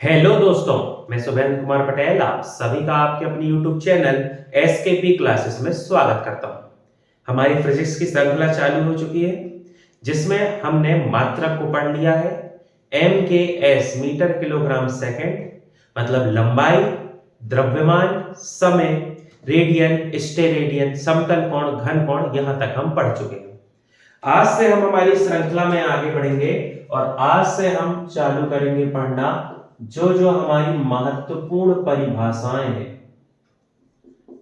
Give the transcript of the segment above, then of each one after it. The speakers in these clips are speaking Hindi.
हेलो दोस्तों, मैं शुभेंद्र कुमार पटेल आप सभी का आपके अपने यूट्यूब चैनल एसकेपी क्लासेस में स्वागत करता हूं। हमारी फिजिक्स की श्रृंखला चालू हो चुकी है जिसमें हमने मात्रक को पढ़ लिया है। एम के एस मीटर किलोग्राम सेकंड मतलब लंबाई, द्रव्यमान, समय, रेडियन, स्टेरेडियन, समतल कोण, घन कोण, यहां तक हम पढ़ चुके हैं। आज से हम हमारी श्रृंखला में आगे बढ़ेंगे और आज से हम चालू करेंगे पढ़ना जो जो हमारी महत्वपूर्ण परिभाषाएं हैं।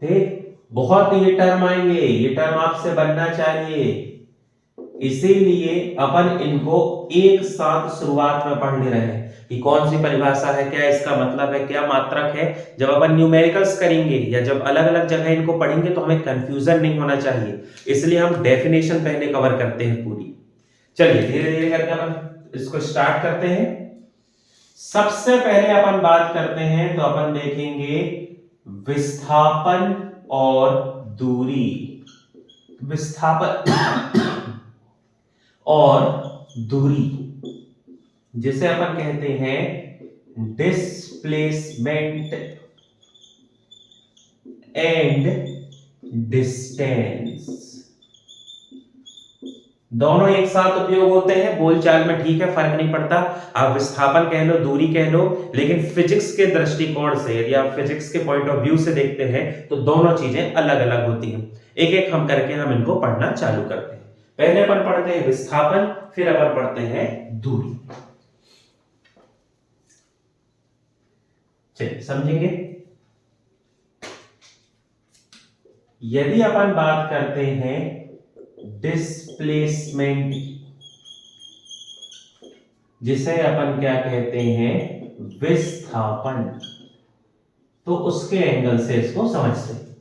ठीक, बहुत ये टर्म आएंगे, ये टर्म आपसे बनना चाहिए, इसीलिए अपन इनको एक साथ शुरुआत में पढ़ ले रहे हैं कि कौन सी परिभाषा है, क्या इसका मतलब है, क्या मात्रक है। जब अपन न्यूमेरिकल्स करेंगे या जब अलग अलग जगह इनको पढ़ेंगे तो हमें कंफ्यूजन नहीं होना चाहिए, इसलिए हम डेफिनेशन पहले कवर करते हैं पूरी। चलिए धीरे धीरे करके अपन इसको स्टार्ट करते हैं। सबसे पहले अपन बात करते हैं तो अपन देखेंगे विस्थापन और दूरी। विस्थापन और दूरी जिसे अपन कहते हैं डिस्प्लेसमेंट एंड डिस्टेंस। दोनों एक साथ उपयोग होते हैं बोलचाल में, ठीक है, फर्क नहीं पड़ता। आप विस्थापन कह लो, दूरी कह लो, लेकिन फिजिक्स के दृष्टिकोण से यदि आप फिजिक्स के पॉइंट ऑफ व्यू से देखते हैं तो दोनों चीजें अलग अलग होती हैं। एक एक हम करके हम इनको पढ़ना चालू करते हैं। पहले अपन पढ़ते हैं विस्थापन, फिर अपन पढ़ते हैं दूरी। चलिए समझेंगे। यदि अपन बात करते हैं डिस्प्लेसमेंट, जिसे अपन क्या कहते हैं विस्थापन, तो उसके एंगल से इसको समझते हैं।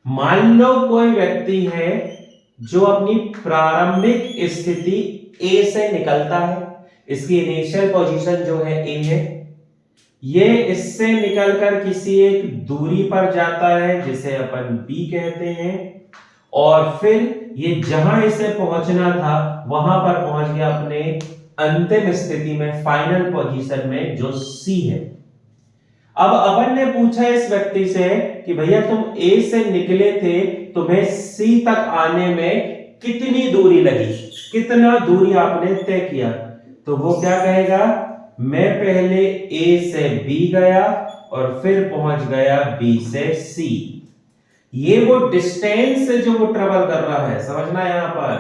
मान लो कोई व्यक्ति है जो अपनी प्रारंभिक स्थिति ए से निकलता है, इसकी इनिशियल पोजीशन जो है ए है, ये इससे निकलकर किसी एक दूरी पर जाता है जिसे अपन बी कहते हैं, और फिर ये जहां इसे पहुंचना था वहां पर पहुंच गया अपने अंतिम स्थिति में, फाइनल पोजीशन में, जो सी है। अब अपन ने पूछा इस व्यक्ति से कि भैया तुम ए से निकले थे, तुम्हें सी तक आने में कितनी दूरी लगी, कितना दूरी आपने तय किया, तो वो क्या कहेगा, मैं पहले ए से बी गया और फिर पहुंच गया बी से सी। ये वो डिस्टेंस है जो वो ट्रेवल कर रहा है, समझना यहां पर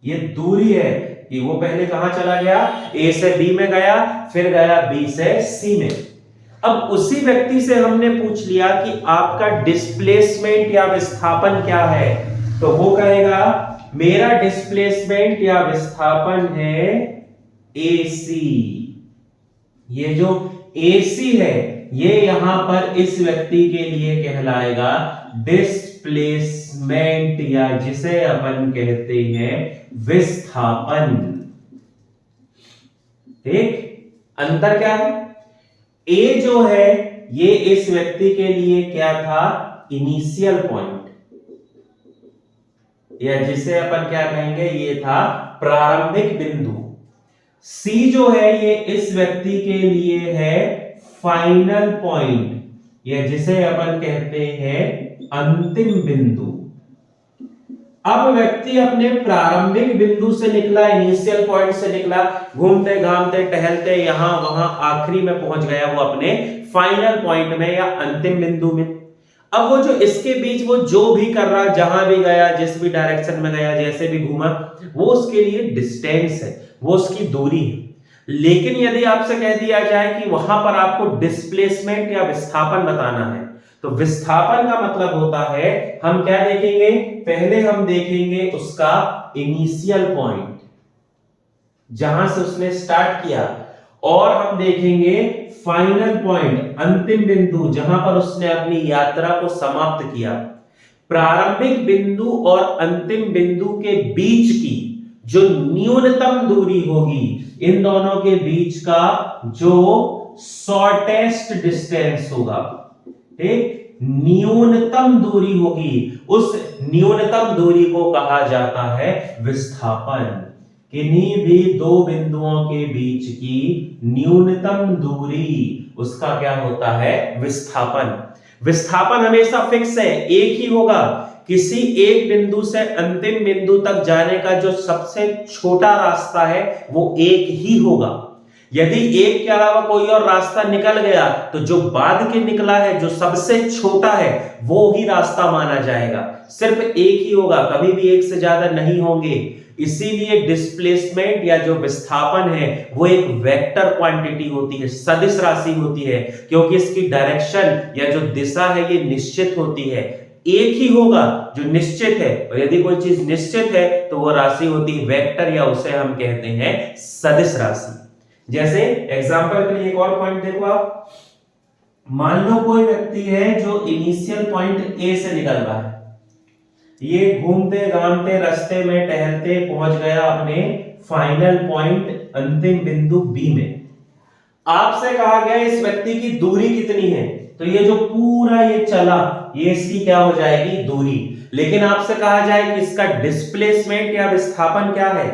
ये दूरी है कि वो पहले कहां चला गया, ए से बी में गया, फिर गया बी से सी में। अब उसी व्यक्ति से हमने पूछ लिया कि आपका डिस्प्लेसमेंट या विस्थापन क्या है, तो वो कहेगा मेरा डिस्प्लेसमेंट या विस्थापन है AC। ये जो AC है ये यहां पर इस व्यक्ति के लिए कहलाएगा डिस्प्लेसमेंट, या जिसे अपन कहते हैं विस्थापन। ठीक, अंतर क्या है, ए जो है ये इस व्यक्ति के लिए क्या था, इनिशियल पॉइंट, या जिसे अपन क्या कहेंगे, ये था प्रारंभिक बिंदु। सी जो है ये इस व्यक्ति के लिए है फाइनल पॉइंट, या जिसे अपन कहते हैं अंतिम बिंदु। अब व्यक्ति अपने प्रारंभिक बिंदु से निकला, इनिशियल पॉइंट से निकला, घूमते घामते टहलते यहां वहां आखिरी में पहुंच गया वो अपने फाइनल पॉइंट में या अंतिम बिंदु में। अब वो जो इसके बीच वो जो भी कर रहा, जहां भी गया, जिस भी डायरेक्शन में गया, जैसे भी घूमा, वो उसके लिए डिस्टेंस है, वो उसकी दूरी है। लेकिन यदि आपसे कह दिया जाए कि वहां पर आपको डिस्प्लेसमेंट या विस्थापन बताना है, तो विस्थापन का मतलब होता है, हम क्या देखेंगे, पहले हम देखेंगे उसका इनिशियल पॉइंट जहां से उसने स्टार्ट किया, और हम देखेंगे फाइनल पॉइंट, अंतिम बिंदु, जहां पर उसने अपनी यात्रा को समाप्त किया। प्रारंभिक बिंदु और अंतिम बिंदु के बीच की जो न्यूनतम दूरी होगी, इन दोनों के बीच का जो शॉर्टेस्ट डिस्टेंस होगा, ठीक, न्यूनतम दूरी होगी, उस न्यूनतम दूरी को कहा जाता है विस्थापन। किन्हीं भी दो बिंदुओं के बीच की न्यूनतम दूरी, उसका क्या होता है? विस्थापन। विस्थापन हमेशा फिक्स है, एक ही होगा। किसी एक बिंदु से अंतिम बिंदु तक जाने का जो सबसे छोटा रास्ता है वो एक ही होगा। यदि एक के अलावा कोई और रास्ता निकल गया तो जो बाद के निकला है, जो सबसे छोटा है, वो ही रास्ता माना जाएगा। सिर्फ एक ही होगा, कभी भी एक से ज्यादा नहीं होंगे। इसीलिए डिस्प्लेसमेंट या जो विस्थापन है वो एक वेक्टर क्वांटिटी होती है, सदिश राशि होती है, क्योंकि इसकी डायरेक्शन या जो दिशा है ये निश्चित होती है। एक ही होगा जो निश्चित है, और यदि कोई चीज निश्चित है तो वो राशि होती है वेक्टर, या उसे हम कहते हैं सदिश राशि। जैसे एग्जांपल के लिए एक और पॉइंट देखो आप। मान लो कोई व्यक्ति है जो इनिशियल पॉइंट ए से निकल रहा है, ये घूमते घामते रास्ते में टहलते पहुंच गया अपने फाइनल पॉइंट अंतिम बिंदु बी में। आपसे कहा गया इस व्यक्ति की दूरी कितनी है, तो ये जो पूरा ये चला, ये इसकी क्या हो जाएगी? दूरी। लेकिन आपसे कहा जाए कि इसका डिस्प्लेसमेंट या विस्थापन क्या है?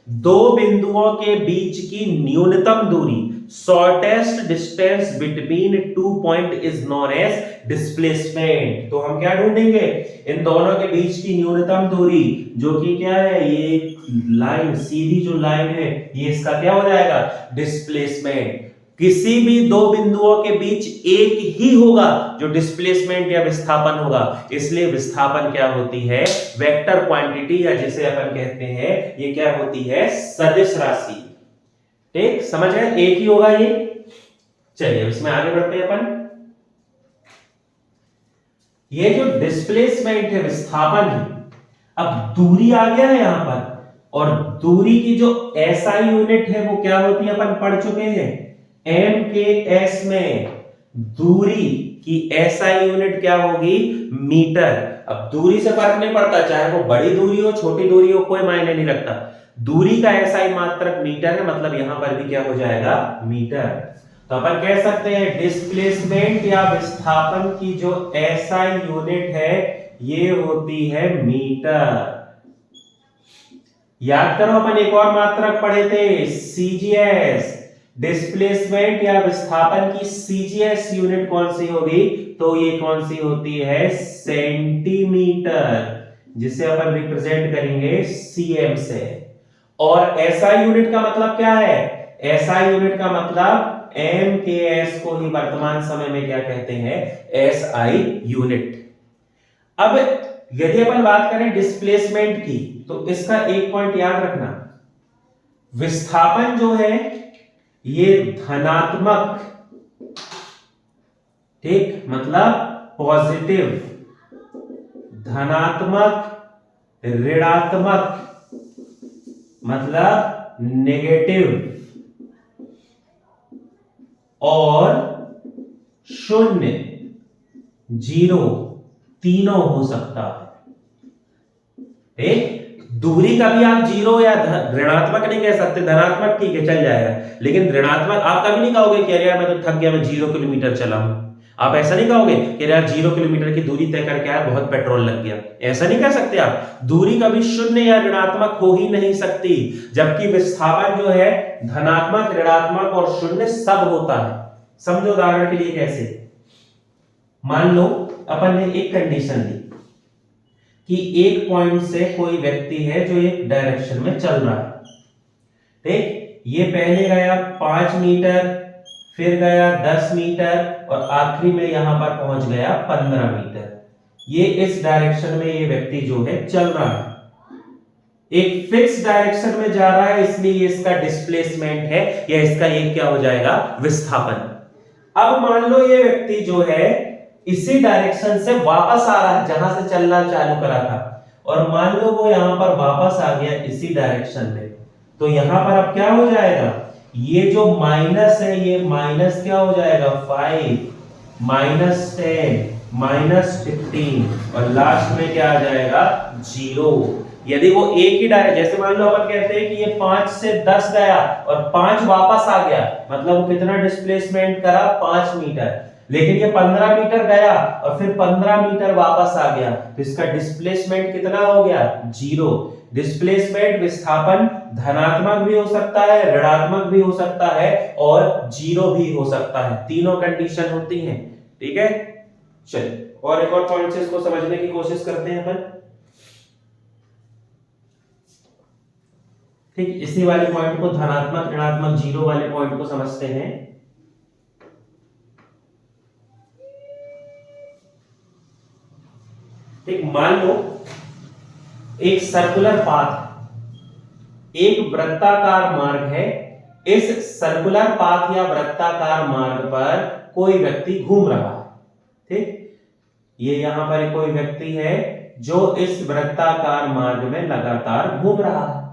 दो बिंदुओं के बीच की न्यूनतम दूरी, shortest distance between two point is known as displacement. तो हम क्या ढूंढेंगे? इन दोनों के बीच की न्यूनतम दूरी, जो कि क्या है? ये लाइन, सीधी जो लाइन है, ये इसका क्या हो जाएगा? डिस्प्लेसमेंट। किसी भी दो बिंदुओं के बीच एक ही होगा जो डिस्प्लेसमेंट या विस्थापन होगा, इसलिए विस्थापन क्या होती है? वेक्टर क्वांटिटी, या जिसे अपन कहते हैं, ये क्या होती है? सदिश राशि। ठीक, समझ है? एक ही होगा ये। चलिए इसमें आगे बढ़ते हैं अपन। ये जो डिस्प्लेसमेंट है, विस्थापन है, अब दूरी आ गया है यहां पर, और दूरी की जो एसआई यूनिट है वो क्या होती है? अपन पढ़ चुके हैं एम के एस में दूरी की एसआई यूनिट क्या होगी? मीटर। अब दूरी से फर्क नहीं पड़ता, चाहे वो बड़ी दूरी हो छोटी दूरी हो, कोई मायने नहीं रखता। दूरी का एसआई मात्रक मीटर है, मतलब यहां पर भी क्या हो जाएगा? मीटर। तो अपन कह सकते हैं डिस्प्लेसमेंट या विस्थापन की जो एसआई यूनिट है ये होती है मीटर। याद करो अपन एक और मात्रक पढ़े थे, सीजीएस। डिस्प्लेसमेंट या विस्थापन की सीजीएस यूनिट कौन सी होगी? तो ये कौन सी होती है? सेंटीमीटर, जिसे अपन रिप्रेजेंट करेंगे सीएम से। और एसआई यूनिट का मतलब क्या है? एसआई यूनिट का मतलब एम के एस को ही वर्तमान समय में क्या कहते हैं? SI unit. अब यदि अपन बात करें डिस्प्लेसमेंट की, तो इसका एक पॉइंट याद रखना, विस्थापन जो है ये धनात्मक, ठीक, मतलब पॉजिटिव, धनात्मक, ऋणात्मक मतलब नेगेटिव, और शून्य, जीरो, तीनों हो सकता है। दूरी का भी आप जीरो या ऋणात्मक नहीं कह सकते, धनात्मक ठीक है चल जाएगा, लेकिन ऋणात्मक आप कभी नहीं कहोगे कि यार मैं तो थक गया, मैं 0 किलोमीटर चला हूं। आप ऐसा नहीं कहोगे कि यार 0 किलोमीटर की दूरी तय करके आया, बहुत पेट्रोल लग गया, ऐसा नहीं कह सकते आप। दूरी कभी शून्य या ऋणात्मक हो ही नहीं सकती, जबकि विस्थापन जो है धनात्मक, ऋणात्मक और शून्य सब होता है। समझो उदाहरण के लिए कैसे। मान लो अपन ने एक कंडीशन ली कि एक पॉइंट से कोई व्यक्ति है जो एक डायरेक्शन में चल रहा है, ठीक, ये पहले गया 5 मीटर, फिर गया 10 मीटर, और आखिरी में यहां पर पहुंच गया 15 मीटर। ये इस डायरेक्शन में ये व्यक्ति जो है चल रहा है, एक फिक्स डायरेक्शन में जा रहा है, इसलिए इसका डिस्प्लेसमेंट है, या इसका ये क्या हो जाएगा? विस्थापन। अब मान लो ये व्यक्ति जो है इसी डायरेक्शन से वापस आ रहा है जहां से चलना चालू करा था, और मान लो वो यहां पर वापस आ गया इसी डायरेक्शन में, तो यहां पर अब क्या हो जाएगा? ये जो माइनस है ये माइनस क्या हो जाएगा? 5, -10, -15, और लास्ट में क्या आ जाएगा? 0। यदि वो एक ही डायरेक्शन, जैसे मान लो अपन कहते हैं कि ये 5 से 10 गया और 5 वापस आ गया, मतलब वो कितना डिस्प्लेसमेंट करा? 5 मीटर। लेकिन ये 15 मीटर गया और फिर 15 मीटर वापस आ गया, तो इसका डिस्प्लेसमेंट कितना हो गया? 0। डिस्प्लेसमेंट विस्थापन धनात्मक भी हो सकता है, ऋणात्मक भी हो सकता है और 0 भी हो सकता है, तीनों कंडीशन होती हैं। ठीक है, चलिए और एक और पॉइंट से इसको समझने की कोशिश करते हैं अपन। ठीक, इसी वाले पॉइंट को, धनात्मक ऋणात्मक 0 वाले पॉइंट को समझते हैं। ठीक, मान लो एक सर्कुलर पाथ, एक वृत्ताकार मार्ग है। इस सर्कुलर पाथ या वृत्ताकार मार्ग पर कोई व्यक्ति घूम रहा है। ठीक, ये यहां पर कोई व्यक्ति है जो इस वृत्ताकार मार्ग में लगातार घूम रहा है।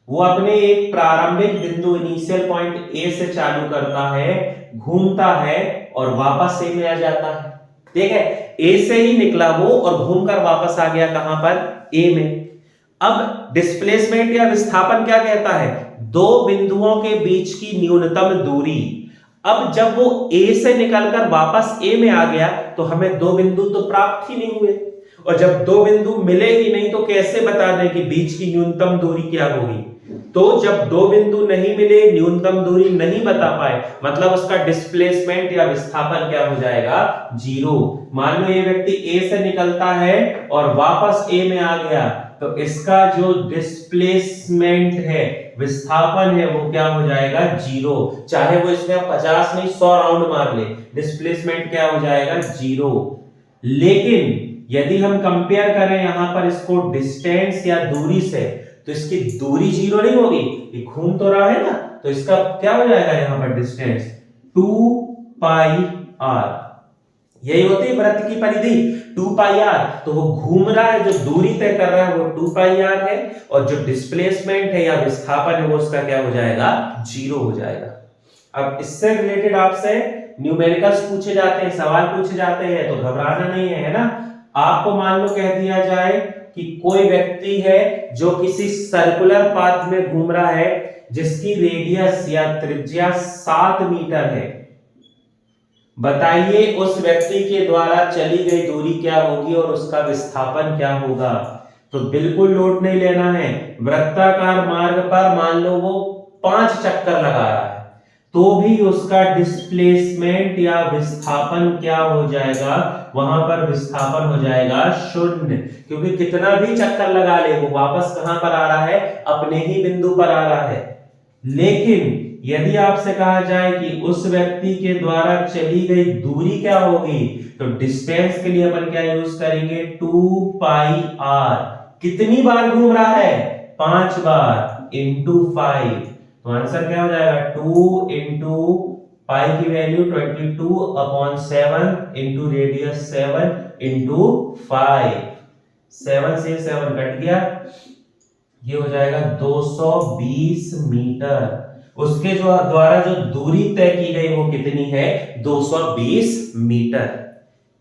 वो अपने एक प्रारंभिक बिंदु इनिशियल पॉइंट ए से चालू करता है, घूमता है और वापस ए में आ जाता है। ठीक है, ए से ही निकला वो और घूमकर वापस आ गया कहां पर? ए में। अब डिस्प्लेसमेंट या विस्थापन क्या कहता है? दो बिंदुओं के बीच की न्यूनतम दूरी। अब जब वो ए से निकलकर वापस ए में आ गया तो हमें दो बिंदु तो प्राप्त ही नहीं हुए, और जब दो बिंदु मिले ही नहीं तो कैसे बता दें कि बीच की न्यूनतम दूरी क्या होगी? तो जब दो बिंदु नहीं मिले, न्यूनतम दूरी नहीं बता पाए, मतलब उसका डिस्प्लेसमेंट या विस्थापन क्या हो जाएगा? 0। मान लो ये व्यक्ति ए से निकलता है और वापस ए में आ गया, तो इसका जो डिस्प्लेसमेंट है, विस्थापन है, वो क्या हो जाएगा? 0। चाहे वो इसमें 50 नहीं 100 राउंड मार ले, डिस्प्लेसमेंट क्या हो जाएगा? 0। लेकिन यदि हम कंपेयर करें यहां पर इसको डिस्टेंस या दूरी से, तो इसकी दूरी 0 नहीं होगी, ये घूम तो रहा है ना, तो इसका क्या हो जाएगा यहां पर? Distance 2 pi r. यही होती है वृत्त की परिधि, 2 पाई आर। तो वो घूम रहा है, जो दूरी तय कर रहा है वो 2 पाई आर है, और जो डिस्प्लेसमेंट है या विस्थापन है वो उसका क्या हो जाएगा? 0 हो जाएगा। अब इससे रिलेटेड आपसे न्यूमेरिकल्स पूछे जाते हैं, सवाल पूछे जाते हैं, तो घबराना नहीं है, है ना। आपको मान लो कह दिया जाए कि कोई व्यक्ति है जो किसी सर्कुलर पाथ में घूम रहा है जिसकी रेडियस या त्रिज्या 7 मीटर है। बताइए उस व्यक्ति के द्वारा चली गई दूरी क्या होगी और उसका विस्थापन क्या होगा? तो बिल्कुल लोड नहीं लेना है। वृत्ताकार मार्ग पर मान लो वो 5 चक्कर लगा रहा है, तो भी उसका डिस्प्लेसमेंट या विस्थापन क्या हो जाएगा? वहां पर विस्थापन हो जाएगा 0, क्योंकि कितना भी चक्कर लगा ले वो वापस कहां पर आ रहा है? अपने ही बिंदु पर आ रहा है। लेकिन यदि आपसे कहा जाए कि उस व्यक्ति के द्वारा चली गई दूरी क्या होगी, तो डिस्टेंस के लिए अपन क्या यूज करेंगे? 2 पाई आर। कितनी बार घूम रहा है? 5 बार, इंटू 5। तो आंसर क्या हो जाएगा? 2 इंटू पाई की वैल्यू 22/7 इंटू रेडियस 7 इंटू 5। 7 से 7 कट गया, ये हो जाएगा 220 मीटर। उसके जो द्वारा जो दूरी तय की गई वो कितनी है? 220 मीटर।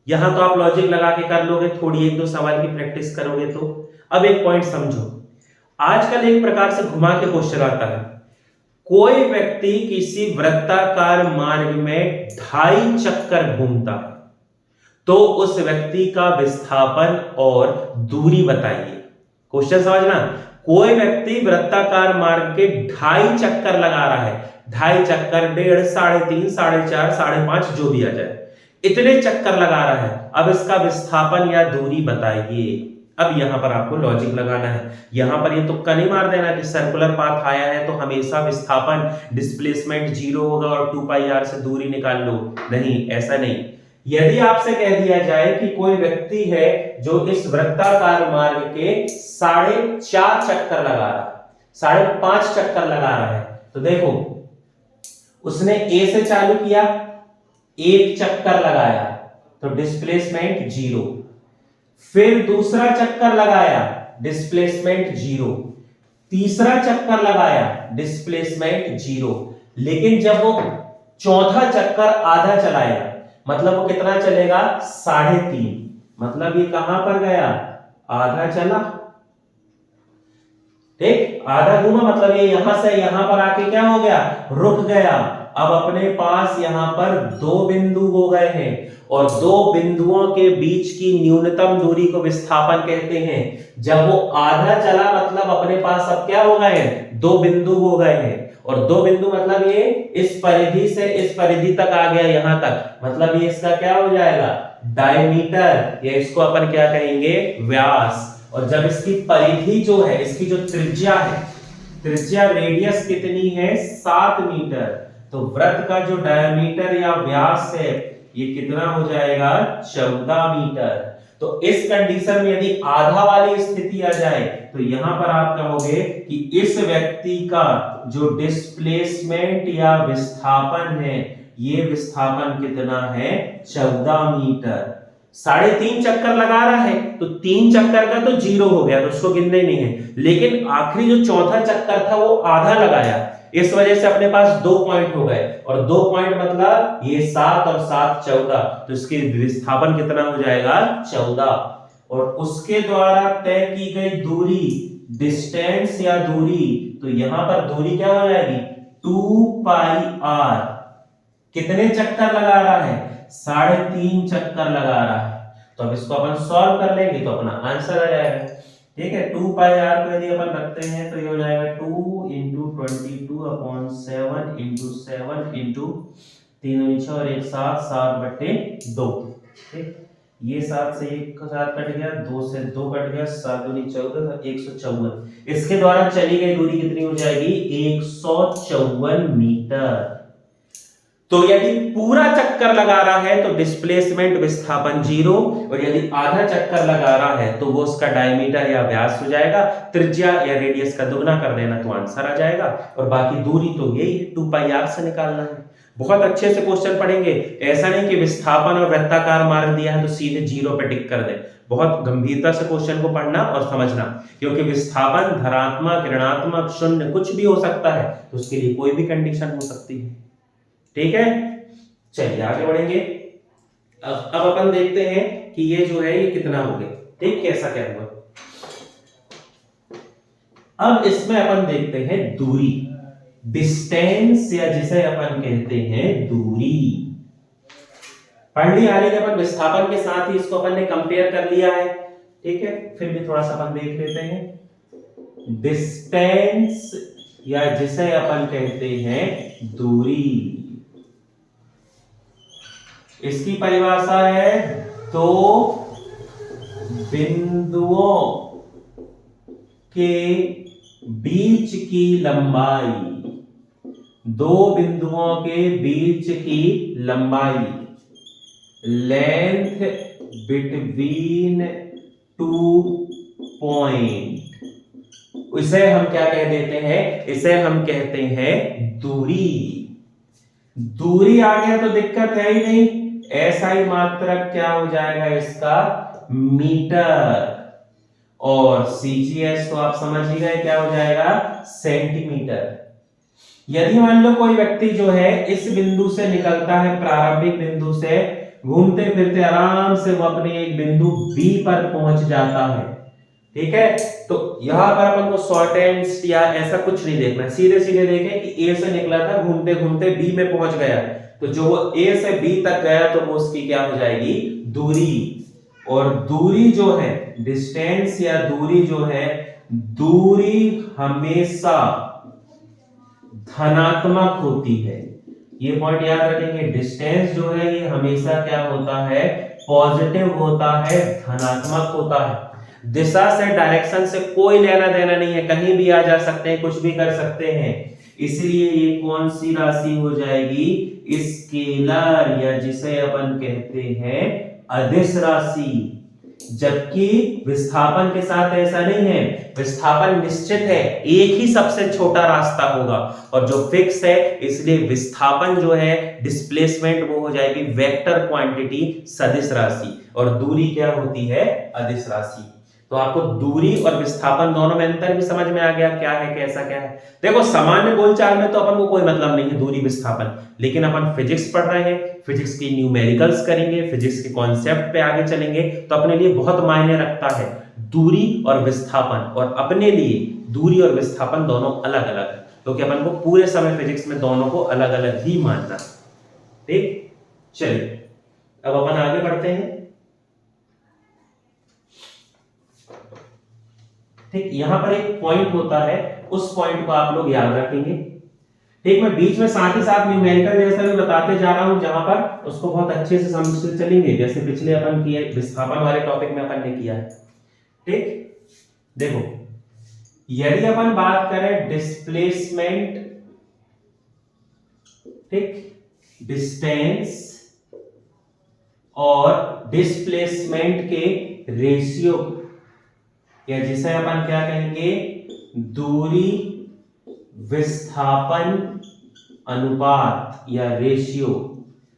यहां तो आप लॉजिक लगा के कर लोगे, थोड़ी एक दो सवाल की प्रैक्टिस करोगे तो। अब एक पॉइंट समझो, आजकल एक प्रकार से घुमा के क्वेश्चन आता है। कोई व्यक्ति किसी वृत्ताकार मार्ग में 2.5 चक्कर घूमता है, तो उस व्यक्ति का विस्थापन और दूरी बताइए। क्वेश्चन समझना, कोई व्यक्ति वृत्ताकार मार्ग के 2.5 चक्कर लगा रहा है, 2.5 चक्कर, 1.5, 3.5, 4.5, 5.5 जो भी आ जाए, इतने चक्कर लगा रहा है। अब इसका विस्थापन या दूरी बताइए। अब यहां पर आपको लॉजिक लगाना है। यहां पर ये तुक्का नहीं मार देना कि सर्कुलर पाथ आया है तो हमेशा विस्थापन डिस्प्लेसमेंट 0 होगा और 2 पाई आर से दूरी निकाल लो। नहीं, ऐसा नहीं। यदि आपसे कह दिया जाए कि कोई व्यक्ति है जो इस वृत्ताकार मार्ग के 4.5 चक्कर लगा रहा है, 5.5 चक्कर लगा रहा है, तो देखो उसने ए से चालू किया, 1 चक्कर लगाया तो डिस्प्लेसमेंट 0, फिर दूसरा चक्कर लगाया, डिस्प्लेसमेंट 0, तीसरा चक्कर लगाया, डिस्प्लेसमेंट 0। लेकिन जब वो चौथा चक्कर आधा चलाएगा, मतलब वो कितना चलेगा? 3.5। मतलब ये कहां पर गया? आधा चला। ठीक, आधा घूमा, मतलब ये यहां से यहां पर आके क्या हो गया? रुक गया। अब अपने पास यहां पर दो बिंदु हो गए हैं और दो बिंदुओं के बीच की न्यूनतम दूरी को विस्थापन कहते हैं। जब वो आधा चला मतलब अपने पास अब क्या हो गए हैं, दो बिंदु हो गए हैं। और दो बिंदु मतलब ये इस परिधि से इस परिधि तक आ गया यहां तक, मतलब ये इसका क्या हो जाएगा, डायमीटर, या इसको अपन क्या कहेंगे, व्यास। और जब इसकी परिधि जो है, इसकी जो त्रिज्या है, त्रिज्या रेडियस कितनी है, 7 मीटर, तो वृत्त का जो डायमीटर या व्यास है ये कितना हो जाएगा, 14 मीटर। तो इस कंडीशन में यदि आधा वाली स्थिति आ जाए तो यहां पर आप कहोगे कि इस व्यक्ति का जो डिस्प्लेसमेंट या विस्थापन है, ये विस्थापन कितना है, 14 मीटर। 3.5 चक्कर लगा रहा है तो 3 चक्कर का तो 0 हो गया, तो उसको गिनने नहीं है, लेकिन आखिरी जो चौथा चक्कर था वो आधा लगाया, इस वजह से अपने पास 2 पॉइंट हो गए। और 2 पॉइंट मतलब ये 7 और 7 14, तो इसकी विस्थापन कितना हो जाएगा, 14। और उसके द्वारा तय की गई दूरी, डिस्टेंस या दूरी, तो यहां पर दूरी क्या हो जाएगी, 2 पाई r। कितने चक्कर लगा रहा है, 3.5 चक्कर लगा रहा है। तो अब इसको अपन सॉल्व कर लेंगे तो अपना आंसर आ जाएगा। ठीक है, 2 पाई r को यदि अपन रखते हैं तो ये हो जाएगा 2 इंटू 22/7 इंटू 7 इंटू 3 6 और 1 7 7/2। ठीक, ये 7 से 1 का 7 कट गया, 2 से 2 कट गया, 7 दूनी 14, 154। इसके द्वारा चली गई दूरी कितनी हो जाएगी, 154 मीटर। तो यदि पूरा चक्कर लगा रहा है तो डिस्प्लेसमेंट विस्थापन 0, और यदि आधा चक्कर लगा रहा है तो वो उसका डायमीटर या व्यास हो जाएगा, त्रिज्या या रेडियस का दुगना कर देना तो आंसर आ जाएगा। और बाकी दूरी तो यही है, 2 पाई r से निकालना है। बहुत अच्छे से क्वेश्चन पढ़ेंगे, ऐसा नहीं कि विस्थापन और वृत्ताकार मार्ग दिया है तो सीधे 0 पे टिक कर दे। बहुत गंभीरता से क्वेश्चन को पढ़ना और समझना, क्योंकि विस्थापन धनात्मक, ऋणात्मक, शून्य कुछ भी हो सकता है, तो उसके लिए कोई भी कंडीशन हो सकती है। ठीक है, चलिए आगे बढ़ेंगे। अब अपन देखते हैं कि ये जो है ये कितना हो गया, ठीक, कैसा क्या हुआ। अब इसमें अपन देखते हैं दूरी, डिस्टेंस, या जिसे अपन कहते हैं दूरी। पढ़ लिया हाल ही अपन विस्थापन के साथ ही इसको अपन ने कंपेयर कर लिया है। ठीक है, फिर भी थोड़ा सा अपन देख लेते हैं। डिस्टेंस या जिसे अपन कहते हैं दूरी, इसकी परिभाषा है दो बिंदुओं के बीच की लंबाई, दो बिंदुओं के बीच की लंबाई, लेंथ बिटवीन 2 पॉइंट, इसे हम क्या कह देते हैं, इसे हम कहते हैं दूरी। दूरी आ गया तो दिक्कत है ही नहीं, SI मात्रक क्या हो जाएगा इसका, मीटर, और CGS तो आप समझ ही गए क्या हो जाएगा, सेंटीमीटर। यदि मान लो कोई व्यक्ति जो है इस बिंदु से निकलता है, प्रारंभिक बिंदु से घूमते फिरते आराम से वो अपने एक बिंदु B पर पहुंच जाता है, ठीक है, तो यहां पर अपन को शॉर्ट एंड या ऐसा कुछ नहीं देखना, सीधे सीधे देखें कि A से निकला था, घूमते घूमते B में पहुंच गया, तो जो वो A से B तक गया तो वो उसकी क्या हो जाएगी, दूरी। और दूरी जो है, डिस्टेंस या दूरी जो है, दूरी हमेशा धनात्मक होती है। ये पॉइंट याद रखेंगे, डिस्टेंस जो है ये हमेशा क्या होता है, पॉजिटिव होता है, धनात्मक होता है। दिशा से, डायरेक्शन से कोई लेना देना नहीं है, कहीं भी आ जा सकते हैं, कुछ भी कर सकते हैं। इसलिए ये कौन सी राशि हो जाएगी, स्केलर, या जिसे अपन कहते हैं अदिश राशि। जबकि विस्थापन के साथ ऐसा नहीं है, विस्थापन निश्चित है, एक ही सबसे छोटा रास्ता होगा और जो फिक्स है, इसलिए विस्थापन जो है, डिस्प्लेसमेंट, वो हो जाएगी वेक्टर क्वांटिटी, सदिश राशि, और दूरी क्या होती है, अदिश राशि। तो आपको दूरी और विस्थापन दोनों में अंतर भी समझ में आ गया, क्या है कैसा क्या है। देखो सामान्य बोलचाल में तो अपन को कोई मतलब नहीं है दूरी विस्थापन, लेकिन अपन फिजिक्स पढ़ रहे हैं, फिजिक्स की न्यूमेरिकल्स करेंगे, फिजिक्स के कॉन्सेप्ट पे आगे चलेंगे, तो अपने लिए बहुत मायने रखता है दूरी और विस्थापन, और अपने लिए दूरी और विस्थापन दोनों अलग अलग है। क्योंकि अपन को पूरे समय फिजिक्स में दोनों को अलग अलग ही मानना। ठीक, चलिए अब अपन आगे बढ़ते हैं। ठीक, यहां पर एक पॉइंट होता है, उस पॉइंट को आप लोग याद रखेंगे। ठीक, मैं बीच में साथ ही साथ न्यूमेरिकल जैसा भी बताते जा रहा हूं, जहां पर उसको बहुत अच्छे से समझते चलेंगे, जैसे पिछले अपन किए विस्थापन वाले टॉपिक में अपन ने किया है। ठीक, देखो यदि अपन बात करें डिस्प्लेसमेंट, ठीक, डिस्टेंस और डिस्प्लेसमेंट के रेशियो, या जिसे अपन क्या कहेंगे, दूरी विस्थापन अनुपात या रेशियो,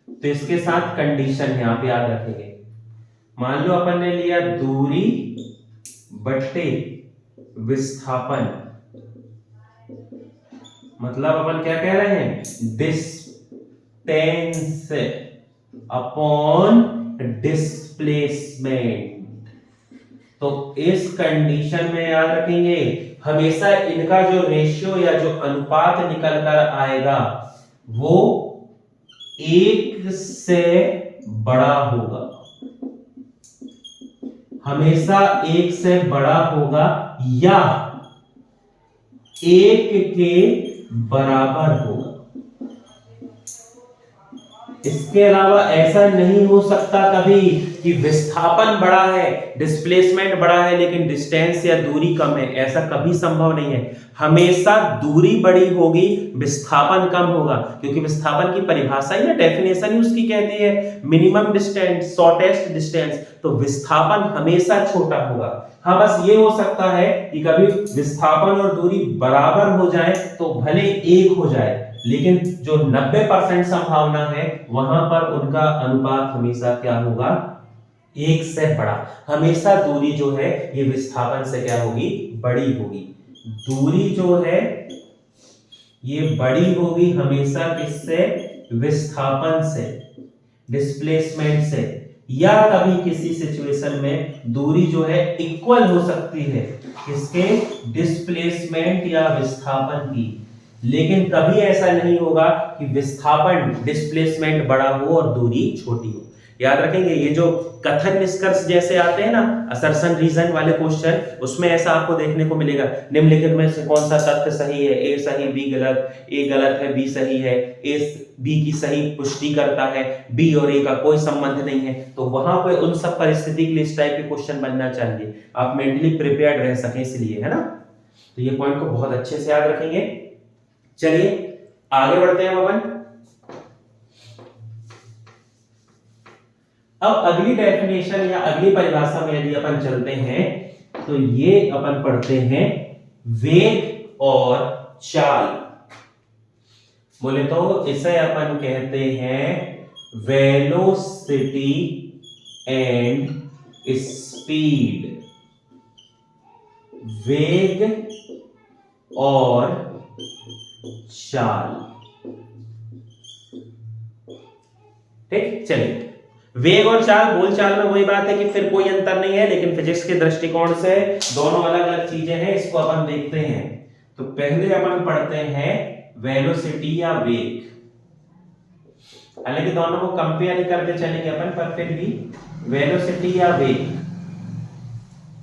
तो इसके साथ कंडीशन है, आप याद रखेंगे। मान लो अपन ने लिया दूरी बट्टे विस्थापन, मतलब अपन क्या कह रहे हैं, डिस्टेंस अपॉन डिस्प्लेसमेंट। तो इस कंडीशन में याद रखेंगे हमेशा इनका जो रेशियो या जो अनुपात निकल कर आएगा वो 1 से बड़ा होगा, हमेशा 1 से बड़ा होगा या 1 के बराबर होगा। इसके अलावा ऐसा नहीं हो सकता कभी कि विस्थापन बड़ा है, डिस्प्लेसमेंट बड़ा है, लेकिन डिस्टेंस या दूरी कम है, ऐसा कभी संभव नहीं है। हमेशा दूरी बड़ी होगी, विस्थापन कम होगा, क्योंकि विस्थापन की परिभाषा ही ना, डेफिनेशन ही उसकी कहती है मिनिमम डिस्टेंस, शॉर्टेस्ट डिस्टेंस, तो विस्थापन हमेशा छोटा होगा। हाँ, बस ये हो सकता है कि कभी विस्थापन और दूरी बराबर हो जाए तो भले 1 हो जाए, लेकिन जो 90% संभावना है वहां पर उनका अनुपात हमेशा क्या होगा, 1 से बड़ा। हमेशा दूरी जो है ये विस्थापन से क्या होगी, बड़ी होगी। दूरी जो है ये बड़ी होगी हमेशा किससे, विस्थापन से, डिस्प्लेसमेंट से, या कभी किसी सिचुएशन में दूरी जो है इक्वल हो सकती है किसके, डिस्प्लेसमेंट या विस्थापन की। लेकिन कभी ऐसा नहीं होगा कि विस्थापन डिस्प्लेसमेंट बड़ा हो और दूरी छोटी हो। याद रखेंगे ये जो कथन निष्कर्ष जैसे आते हैं ना, असर्शन रीजन वाले क्वेश्चन, उसमें ऐसा आपको देखने को मिलेगा, निम्नलिखित में से कौन सा तथ्य सही है, ए सही बी गलत, ए गलत है बी सही है, ए बी की सही पुष्टि करता है, बी और ए का कोई संबंध नहीं है। तो वहां पे उन सब परिस्थिति के लिए इस टाइप के क्वेश्चन बनना चाहिए, आप मेंटली प्रिपेयर्ड रह सकें इसलिए, है ना। तो ये पॉइंट को बहुत अच्छे से याद रखेंगे। चलिए आगे बढ़ते हैं अपन। अब अगली डेफिनेशन या अगली परिभाषा में यदि अपन चलते हैं तो ये अपन पढ़ते हैं वेग और चाल। बोले तो इसे अपन कहते हैं वेलोसिटी एंड स्पीड। वेग और चाल, ठीक। चलिए, वेग और चाल, बोल चाल में वही बात है कि फिर कोई अंतर नहीं है, लेकिन फिजिक्स के दृष्टिकोण से दोनों अलग अलग चीजें हैं, इसको अपन देखते हैं। तो पहले अपन पढ़ते हैं वेलोसिटी या वेग, हालांकि दोनों को कंपेयर ही करते चलेंगे अपन, पर फिर भी वेलोसिटी या वेग,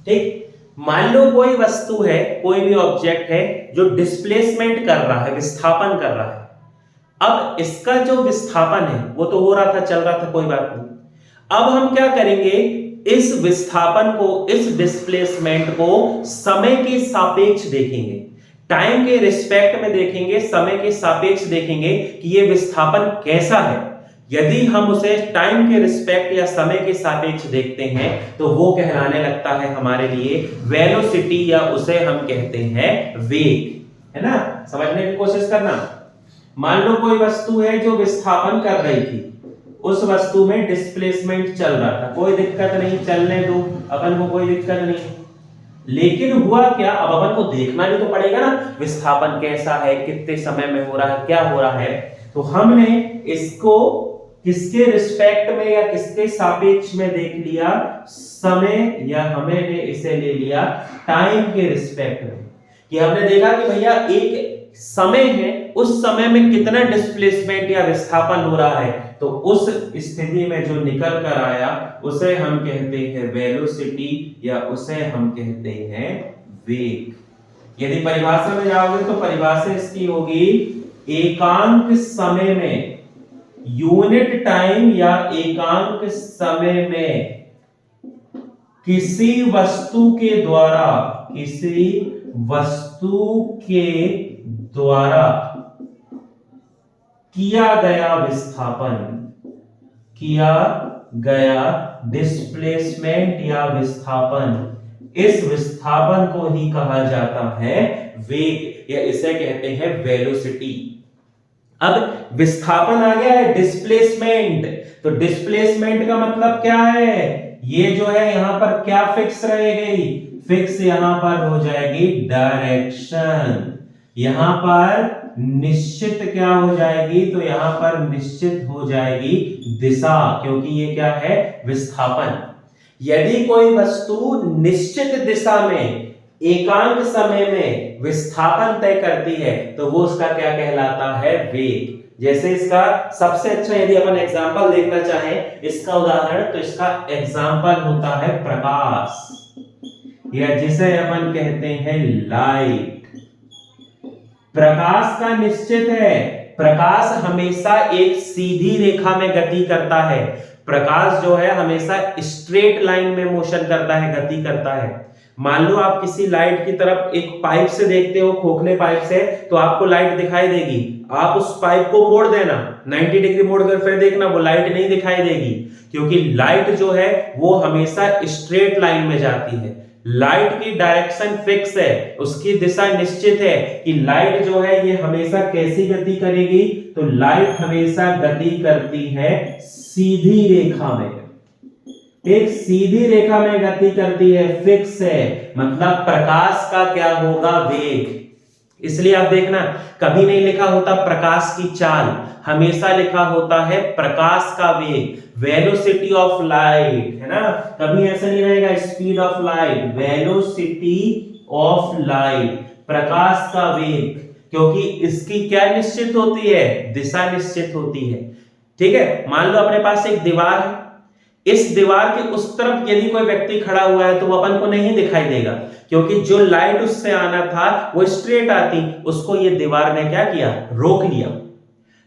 ठीक। मान लो कोई वस्तु है, कोई भी ऑब्जेक्ट है जो डिस्प्लेसमेंट कर रहा है, विस्थापन कर रहा है। अब इसका जो विस्थापन है वो तो हो रहा था, चल रहा था, कोई बात नहीं। अब हम क्या करेंगे, इस विस्थापन को, इस डिस्प्लेसमेंट को समय के सापेक्ष देखेंगे, टाइम के रिस्पेक्ट में देखेंगे, समय के सापेक्ष देखेंगे कि ये विस्थापन कैसा है। यदि हम उसे टाइम के रिस्पेक्ट या समय के सापेक्ष देखते हैं तो वो कहलाने लगता है हमारे लिए वेलोसिटी, या उसे हम कहते हैं वेग, है ना। समझने की कोशिश करना। मान लो कोई वस्तु है जो विस्थापन कर रही थी, उस वस्तु में डिस्प्लेसमेंट चल रहा था, कोई दिक्कत नहीं, चलने दो, अपन को कोई दिक्कत नहीं। लेकिन हुआ क्या, अब अपन को देखना भी तो पड़ेगा ना, विस्थापन कैसा है, कितने समय में हो रहा है, क्या हो रहा है। तो हमने इसको किसके रिस्पेक्ट में या किसके सापेक्ष में देख लिया, समय, या हमें इसे ले लिया टाइम के रिस्पेक्ट में। कि हमने देखा कि भैया एक समय है उस समय में कितना डिस्प्लेसमेंट या विस्थापन हो रहा है, तो उस स्थिति में जो निकल कर आया उसे हम कहते हैं वेलोसिटी या उसे हम कहते हैं वेग। यदि परिभाषा में जाओगे तो परिभाषा इसकी होगी एकांक समय में, यूनिट टाइम या एकांक समय में किसी वस्तु के द्वारा, किसी वस्तु के द्वारा किया गया विस्थापन, किया गया डिस्प्लेसमेंट या विस्थापन, इस विस्थापन को ही कहा जाता है वेग या इसे कहते हैं वेलोसिटी। अब विस्थापन आ गया है डिस्प्लेसमेंट, तो डिस्प्लेसमेंट का मतलब क्या है, ये जो है यहां पर क्या फिक्स रहेगी, फिक्स यहां पर हो जाएगी डायरेक्शन, यहां पर निश्चित क्या हो जाएगी, तो यहां पर निश्चित हो जाएगी दिशा, क्योंकि ये क्या है विस्थापन। यदि कोई वस्तु निश्चित दिशा में एकांक समय में विस्थापन तय करती है तो वो उसका क्या कहलाता है, वेग। जैसे इसका सबसे अच्छा यदि अपन एग्जांपल देखना चाहें इसका उदाहरण, तो इसका एग्जांपल होता है प्रकाश, या जिसे अपन कहते हैं लाइट। प्रकाश का निश्चित है, प्रकाश हमेशा एक सीधी रेखा में गति करता है, प्रकाश जो है हमेशा स्ट्रेट लाइन में मोशन करता है, गति करता है। मान लो आप किसी लाइट की तरफ एक पाइप से देखते हो, खोखले पाइप से, तो आपको लाइट दिखाई देगी, आप उस पाइप को मोड़ देना 90 डिग्री मोड़कर फिर देखना, वो लाइट नहीं दिखाई देगी, क्योंकि लाइट जो है वो हमेशा स्ट्रेट लाइन में जाती है। लाइट की डायरेक्शन फिक्स है, उसकी दिशा निश्चित है कि लाइट जो है ये हमेशा कैसी गति करेगी, तो लाइट हमेशा गति करती है सीधी रेखा में, एक सीधी रेखा में गति करती है, फिक्स है, मतलब प्रकाश का क्या होगा, वेग। इसलिए आप देखना कभी नहीं लिखा होता प्रकाश की चाल, हमेशा लिखा होता है प्रकाश का वेग, वेलोसिटी ऑफ लाइट, है ना, कभी ऐसा नहीं रहेगा speed of light, velocity of light, प्रकाश का वेग, क्योंकि इसकी क्या निश्चित होती है, दिशा निश्चित होती है। ठीक है, मान लो अपने पास एक दीवार है, इस दीवार के उस तरफ यदि कोई व्यक्ति खड़ा हुआ है तो वो अपन को नहीं दिखाई देगा, क्योंकि जो लाइट उससे आना था वो स्ट्रेट आती, उसको ये दीवार ने क्या किया, रोक लिया।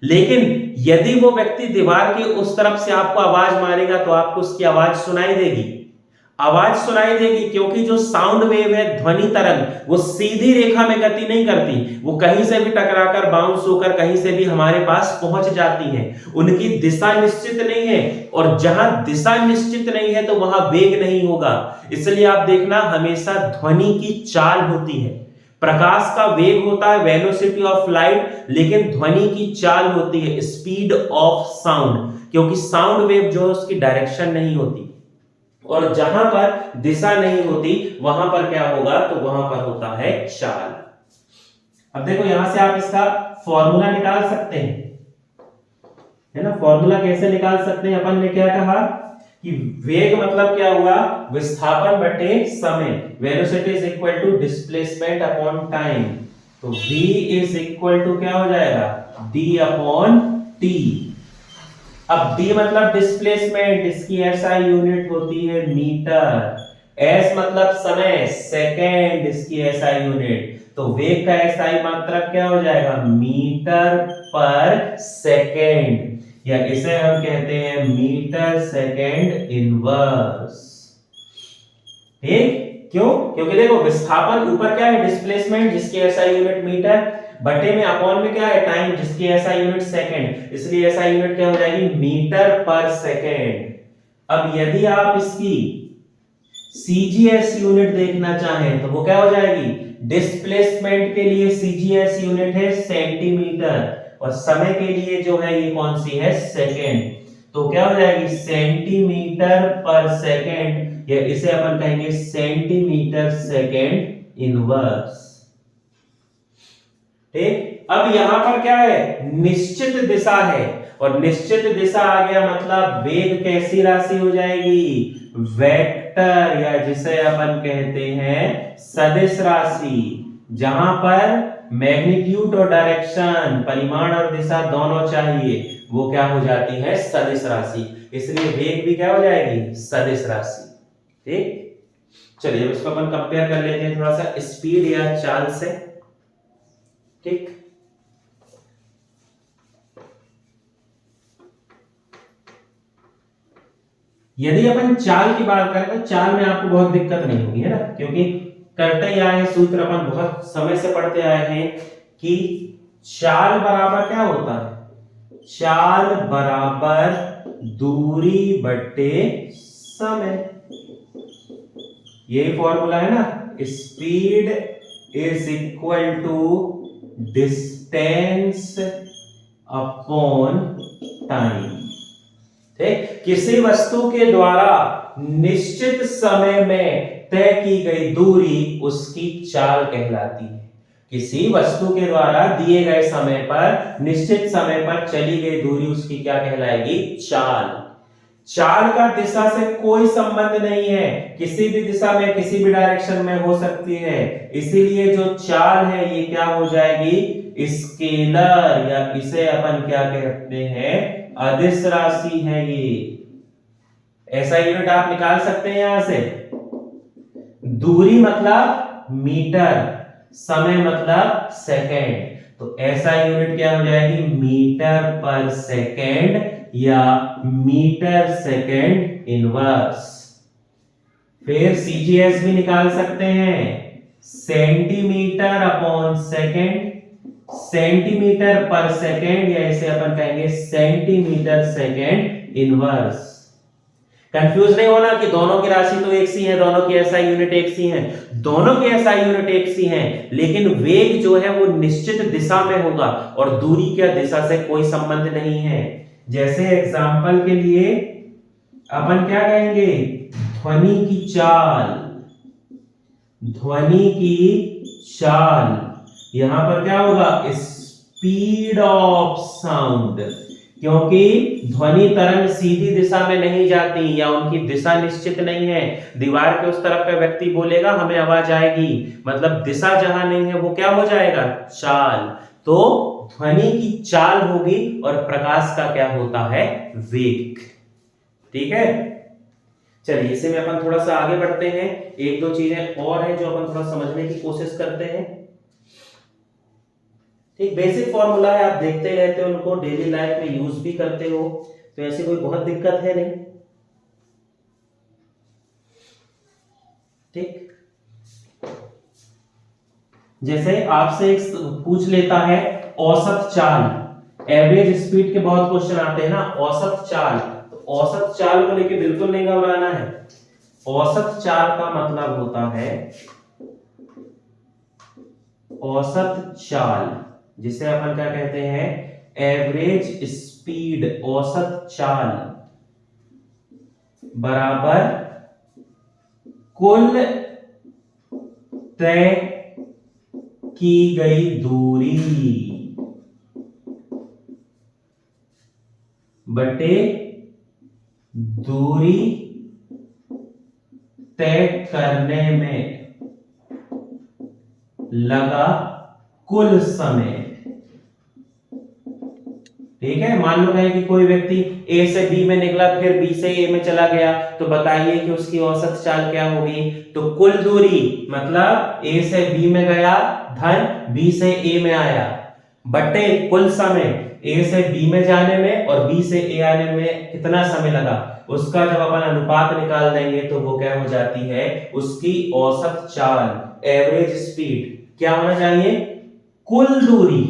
लेकिन यदि वो व्यक्ति दीवार की उस तरफ से आपको आवाज मारेगा तो आपको उसकी आवाज सुनाई देगी, आवाज सुनाई देगी, क्योंकि जो साउंड वेव है, ध्वनि तरंग, वो सीधी रेखा में गति नहीं करती, वो कहीं से भी टकराकर बाउंस होकर कहीं से भी हमारे पास पहुंच जाती है, उनकी दिशा निश्चित नहीं है, और जहां दिशा निश्चित नहीं है तो वहां वेग नहीं होगा। इसलिए आप देखना हमेशा ध्वनि की चाल होती है, प्रकाश का वेग होता है वेलोसिटी ऑफ लाइट, लेकिन ध्वनि की चाल होती है स्पीड ऑफ साउंड, क्योंकि साउंड वेव जो है उसकी डायरेक्शन नहीं होती, और जहां पर दिशा नहीं होती वहां पर क्या होगा, तो वहां पर होता है चाल। अब देखो यहां से आप इसका फॉर्मूला निकाल सकते हैं, है ना। फॉर्मूला कैसे निकाल सकते हैं, अपन ने क्या कहा कि वेग मतलब क्या हुआ, विस्थापन बटे समय, velocity is equal to displacement upon time, तो v इज इक्वल टू क्या हो जाएगा, d अपॉन t। अब d मतलब डिस्प्लेसमेंट, इसकी SI यूनिट होती है मीटर, s मतलब समय, सेकेंड, इसकी SI यूनिट, तो वेग का SI मात्रक क्या हो जाएगा, मीटर पर सेकेंड, या इसे हम कहते हैं मीटर सेकेंड इनवर्स। ठीक, क्यों, क्योंकि देखो विस्थापन ऊपर क्या है, डिस्प्लेसमेंट, जिसकी SI यूनिट मीटर, बटे में अपॉन में क्या है, टाइम, जिसकी SI यूनिट सेकेंड, इसलिए SI यूनिट क्या हो जाएगी, मीटर पर सेकेंड। अब यदि आप इसकी CGS यूनिट देखना चाहें तो वो क्या हो जाएगी, डिस्प्लेसमेंट के लिए CGS यूनिट है सेंटीमीटर, और समय के लिए जो है ये कौन सी है, सेकेंड, तो क्या हो जाएगी सेंटीमीटर पर सेकेंड, या इसे अपन कहेंगे सेंटीमीटर सेकेंड इनवर्स। ठीक, अब यहां पर क्या है, निश्चित दिशा है, और निश्चित दिशा आ गया मतलब वेग कैसी राशि हो जाएगी, वेक्टर, या जिसे अपन कहते हैं सदिश राशि, जहां पर मैग्नीट्यूड और डायरेक्शन, परिमाण और दिशा दोनों चाहिए, वो क्या हो जाती है, सदिश राशि। इसलिए वेग भी क्या हो जाएगी, सदिश राशि। ठीक, चलिए अब इसको अपन कंपेयर कर लेते हैं थोड़ा सा स्पीड या चाल से। ठीक, यदि अपन चाल की बात करें तो चाल में आपको बहुत दिक्कत नहीं होगी, है ना, क्योंकि करते ही आए हैं, सूत्र अपन बहुत समय से पढ़ते आए हैं कि चाल बराबर क्या होता है, चाल बराबर दूरी बटे समय, यही फॉर्मूला है ना, speed is equal to distance upon time. ठीक, किसी वस्तु के द्वारा निश्चित समय में तय की गई दूरी उसकी चाल कहलाती है। किसी वस्तु के द्वारा दिए गए समय पर, निश्चित समय पर चली गई दूरी उसकी क्या कहलाएगी, चाल। चाल का दिशा से कोई संबंध नहीं है, किसी भी दिशा में किसी भी डायरेक्शन में हो सकती है, इसीलिए जो चाल है ये क्या हो जाएगी, स्केलर, या इसे अपन क्या कहते हैं, अदिश राशि है ये। ऐसा यूनिट आप निकाल सकते हैं यहां से, दूरी मतलब मीटर, समय मतलब सेकंड, तो ऐसा यूनिट क्या हो जाएगी, मीटर पर सेकंड या मीटर सेकंड इनवर्स। फिर सीजीएस भी निकाल सकते हैं, सेंटीमीटर अपॉन सेकंड, सेंटीमीटर पर सेकंड, या इसे अपन कहेंगे सेंटीमीटर सेकंड इनवर्स। कंफ्यूज नहीं होना कि दोनों की राशि तो एक सी है, दोनों की एसआई यूनिट एक सी है, दोनों की एसआई यूनिट एक सी है, लेकिन वेग जो है वो निश्चित दिशा में होगा और दूरी की दिशा से कोई संबंध नहीं है। जैसे एग्जांपल के लिए अपन क्या कहेंगे, ध्वनि की चाल, ध्वनि की चाल, यहां पर क्या होगा, स्पीड ऑफ साउंड, क्योंकि ध्वनि तरंग सीधी दिशा में नहीं जाती या उनकी दिशा निश्चित नहीं है। दीवार के उस तरफ का व्यक्ति बोलेगा हमें आवाज आएगी, मतलब दिशा जहां नहीं है वो क्या हो जाएगा, चाल। तो ध्वनि की चाल होगी और प्रकाश का क्या होता है, वेग। ठीक है, चलिए इसे में अपन थोड़ा सा आगे बढ़ते हैं, एक दो चीजें और हैं जो अपन थोड़ा समझने की कोशिश करते हैं। ठीक, बेसिक फॉर्मूला है, आप देखते रहते हो उनको, डेली लाइफ में यूज भी करते हो, तो ऐसी कोई बहुत दिक्कत है नहीं। ठीक, जैसे आपसे एक पूछ लेता है औसत चाल, एवरेज स्पीड के बहुत क्वेश्चन आते हैं ना, औसत चाल, तो औसत चाल को लेके बिल्कुल नहीं घबराना है। औसत चाल का मतलब होता है, औसत चाल जिसे अपन क्या कहते हैं, एवरेज स्पीड, औसत चाल बराबर कुल तय की गई दूरी बटे दूरी तय करने में लगा कुल समय। ठीक है, मान लो कहें कि कोई व्यक्ति ए से बी में निकला, फिर बी से ए में चला गया, तो बताइए कि उसकी औसत चाल क्या होगी। तो कुल दूरी मतलब ए से बी में गया, धन बी से ए में आया, बटे कुल समय, ए से बी में जाने में और बी से ए आने में कितना समय लगा, उसका जब अपन अनुपात निकाल देंगे तो वो क्या हो जाती है, उसकी औसत चाल, एवरेज स्पीड क्या होना चाहिए, कुल दूरी,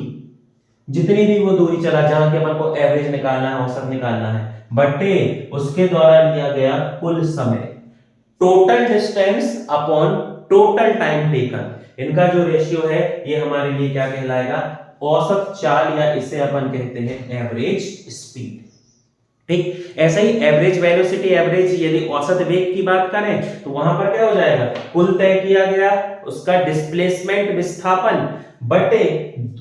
जितनी भी वो दूरी चला जहां के अपन को एवरेज निकालना है, औसत निकालना है, बटे उसके द्वारा लिया गया कुल समय, total distance upon total time taken. इनका जो रेशियो है ये हमारे लिए क्या कहलाएगा, औसत चाल, या इसे अपन कहते हैं एवरेज स्पीड। ठीक, ऐसा ही एवरेज वेलोसिटी, एवरेज यदि औसत वेग की बात करें तो वहां पर क्या हो जाएगा, कुल तय किया गया उसका डिस्प्लेसमेंट, विस्थापन, बटे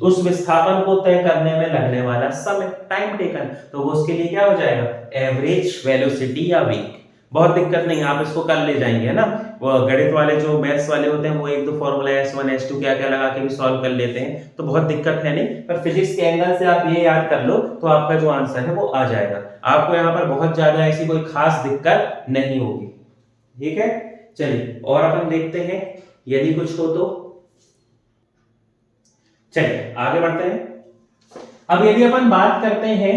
उस विस्थापन को तय करने में लगने वाला समय, टाइम टेकन, तो वो उसके लिए क्या हो जाएगा, एवरेज वेलोसिटी या वेग। बहुत दिक्कत नहीं है, आप इसको कर ले जाएंगे, है ना। वो गणित वाले जो मैथ्स वाले होते हैं वो एक दो फॉर्मूला S1 S2 क्या क्या लगा के भी सॉल्व कर लेते हैं, तो बहुत दिक्कत है नहीं। पर फिजिक्स के एंगल से आप ये याद कर लो तो आपका जो आंसर है वो आ जाएगा। आपको यहाँ पर बहुत ज्यादा ऐसी कोई खास दिक्कत नहीं होगी, ठीक है। चलिए और अपन देखते हैं यदि कुछ हो तो। चलिए आगे बढ़ते हैं। अब यदि अपन बात करते हैं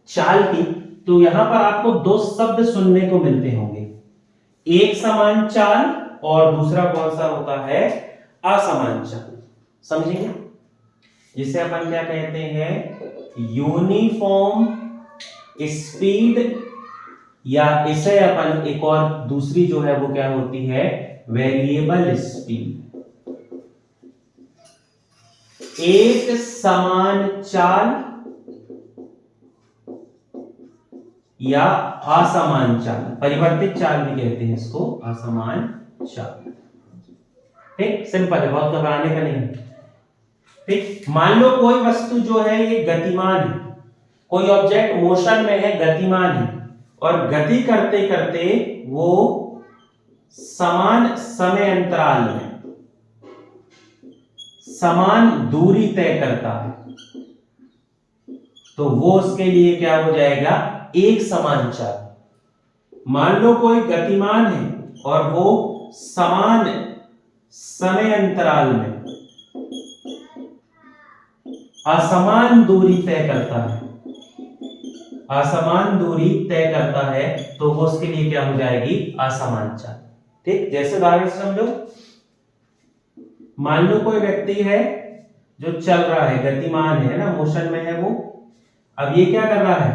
चाल की, तो यहां पर आपको दो शब्द सुनने को मिलते होंगे, एक समान चाल और दूसरा कौन सा होता है, असमान चाल। समझेंगे, जिसे अपन क्या कहते हैं, यूनिफॉर्म स्पीड, या इसे अपन एक और दूसरी जो है वो क्या होती है, वेरिएबल स्पीड। एक समान चाल या असमान चाल, परिवर्तित चाल भी कहते हैं इसको, असमान चाल। ठीक, सिंपल है, बहुत घबराने का नहीं। ठीक, मान लो कोई वस्तु जो है ये गतिमान है, कोई ऑब्जेक्ट मोशन में है, गतिमान है, और गति करते करते वो समान समय अंतराल में समान दूरी तय करता है, तो वो उसके लिए क्या हो जाएगा, एक समान चाल। मान लो कोई गतिमान है और वो समान समय अंतराल में असमान दूरी तय करता है, असमान दूरी तय करता है, तो वो उसके लिए क्या हो जाएगी, असमान चाल। ठीक, जैसे उदाहरण से समझो, मान लो कोई व्यक्ति है जो चल रहा है, गतिमान है ना, मोशन में है वो। अब ये क्या कर रहा है,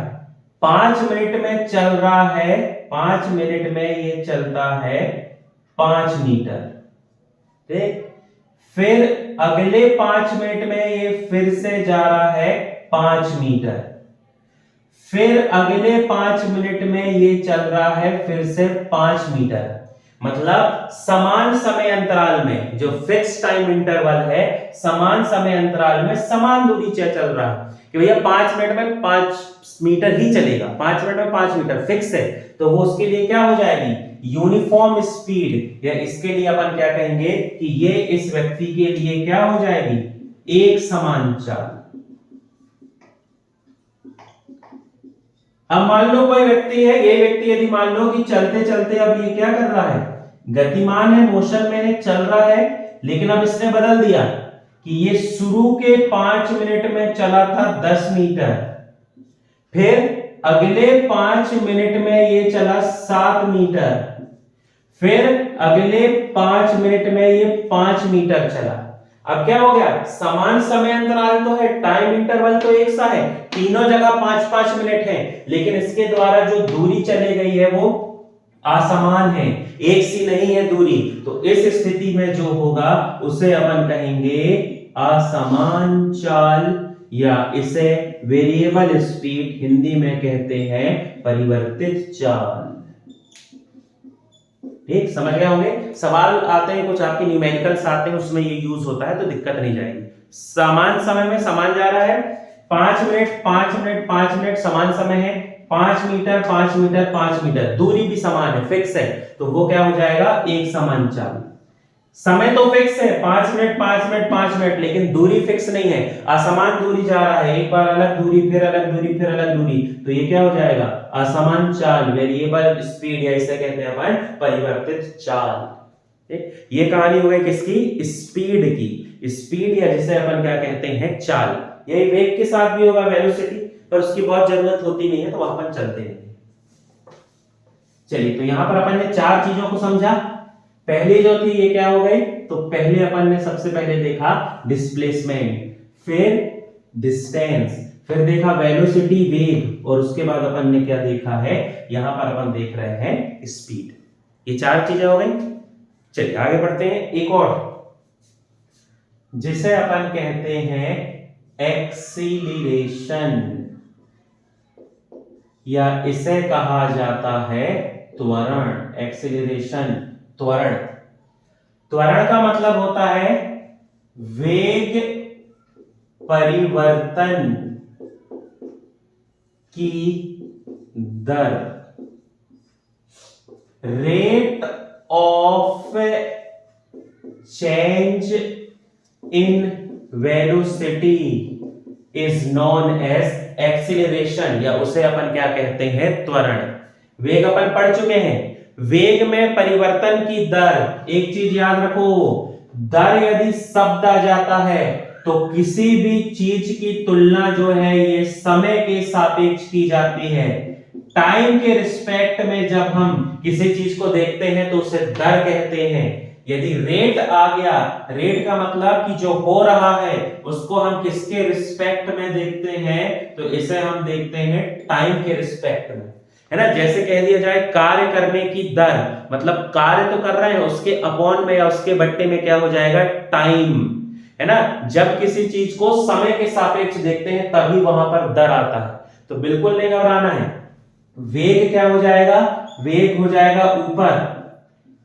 5 मिनट में चल रहा है, 5 मिनट में ये चलता है 5 मीटर। ठीक, फिर अगले 5 मिनट में ये फिर से जा रहा है 5 मीटर, फिर अगले 5 मिनट में ये चल रहा है फिर से 5 मीटर। मतलब समान समय अंतराल में, जो फिक्स टाइम इंटरवल है, समान समय अंतराल में समान दूरी चल रहा है कि भैया 5 मिनट में 5 मीटर ही चलेगा, 5 मिनट में 5 मीटर फिक्स है, तो वो उसके लिए क्या हो जाएगी, यूनिफॉर्म स्पीड। या इसके लिए अपन क्या कहेंगे कि ये इस व्यक्ति के लिए क्या हो जाएगी, एक समान चाल। अब मान लो कोई व्यक्ति है, ये व्यक्ति यदि मान लो कि चलते चलते अब ये क्या कर रहा है, गतिमान है, मोशन में है, चल रहा है, लेकिन अब इसने बदल दिया कि ये शुरू के 5 मिनट में चला था 10 मीटर, फिर अगले 5 मिनट में ये चला 7 मीटर, फिर अगले 5 मिनट में ये 5 मीटर चला। अब क्या हो गया, समान समय अंतराल तो है, टाइम इंटरवल तो एक सा है, तीनों जगह 5-5 मिनट है, लेकिन इसके द्वारा जो दूरी चली गई है वो असमान है, एक सी नहीं है दूरी। तो इस स्थिति में जो होगा उसे अपन कहेंगे असमान चाल, या इसे वेरिएबल स्पीड, हिंदी में कहते हैं परिवर्तित चाल। ठीक, समझ गए होंगे। सवाल आते हैं कुछ आपके न्यूमेरिकल्स आते हैं, उसमें ये यूज होता है, तो दिक्कत नहीं जाएगी। समान समय में समान जा रहा है, 5 मिनट 5 मिनट 5 मिनट समान समय है, 5 मीटर 5 मीटर 5 मीटर, दूरी भी समान है, फिक्स है, तो वो क्या हो जाएगा, एक समान चाल। समय तो फिक्स है, 5 मिनट 5 मिनट 5 मिनट, लेकिन दूरी फिक्स नहीं है, असमान दूरी जा रहा है, एक बार अलग दूरी, फिर अलग दूरी, फिर अलग दूरी, तो ये क्या हो जाएगा, असमान चाल, वेरिएबल स्पीड, या इसे कहते हैं अपन परिवर्तित चाल। ठीक, ये कहानी हो गई किसकी, स्पीड की। स्पीड, या जिसे अपन क्या कहते हैं, चाल। यही वेग के साथ भी होगा, वेलोसिटी, पर उसकी बहुत जरूरत होती नहीं है, तो वहां पर चलते नहीं। चलिए, तो यहां पर अपन ने 4 चीजों को समझा। पहली जो थी ये क्या हो गई, तो पहले अपन ने सबसे पहले देखा डिस्प्लेसमेंट, फिर डिस्टेंस, फिर देखा वेलोसिटी, वेग, और उसके बाद अपन ने क्या देखा है, यहां पर अपन देख रहे हैं स्पीड। ये 4 चीजें हो गई। चलिए आगे बढ़ते हैं, एक और जिसे अपन कहते हैं एक्सीलरेशन, या इसे कहा जाता है त्वरण। एक्सीलरेशन, त्वरण। त्वरण का मतलब होता है वेग परिवर्तन की दर। Rate of change in velocity is known as acceleration, या उसे अपन क्या कहते हैं, त्वरण। वेग अपन पढ़ चुके हैं। वेग में परिवर्तन की दर, एक चीज याद रखो, दर यदि शब्द आ जाता है तो किसी भी चीज की तुलना जो है ये समय के सापेक्ष की जाती है। टाइम के रिस्पेक्ट में जब हम किसी चीज को देखते हैं तो उसे दर कहते हैं। यदि रेट आ गया, रेट का मतलब कि जो हो रहा है उसको हम किसके रिस्पेक्ट में देखते हैं, तो इसे हम देखते हैं टाइम के रिस्पेक्ट में, है ना। जैसे कह दिया जाए कार्य करने की दर, मतलब कार्य तो कर रहे हैं, उसके अपॉन में या उसके बट्टे में क्या हो जाएगा, टाइम, है ना। जब किसी चीज को समय के सापेक्ष देखते हैं तभी वहां पर दर आता है, तो बिल्कुल नहीं घबराना है। वेग क्या हो जाएगा, वेग हो जाएगा ऊपर,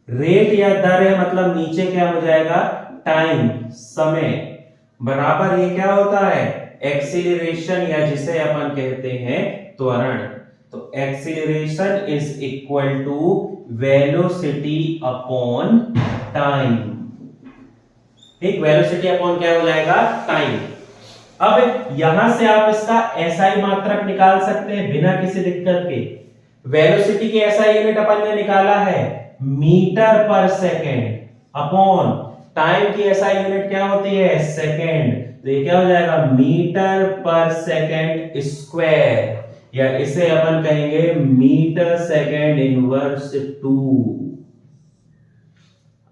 रेट या दर है मतलब नीचे क्या हो जाएगा, टाइम, समय, बराबर ये क्या होता है, एक्सीलरेशन, या जिसे अपन कहते हैं त्वरण। तो acceleration is equal to velocity upon time. ठीक, वेलोसिटी अपॉन क्या हो जाएगा, टाइम। अब यहां से आप इसका एसआई मात्रक निकाल सकते हैं बिना किसी दिक्कत के। वेलोसिटी की एसआई यूनिट अपन ने निकाला है मीटर पर सेकेंड, अपॉन टाइम की एसआई यूनिट क्या होती है, सेकेंड। तो ये क्या हो जाएगा, मीटर पर सेकेंड स्क्वायर, या इसे अपन कहेंगे मीटर सेकेंड इनवर्स 2।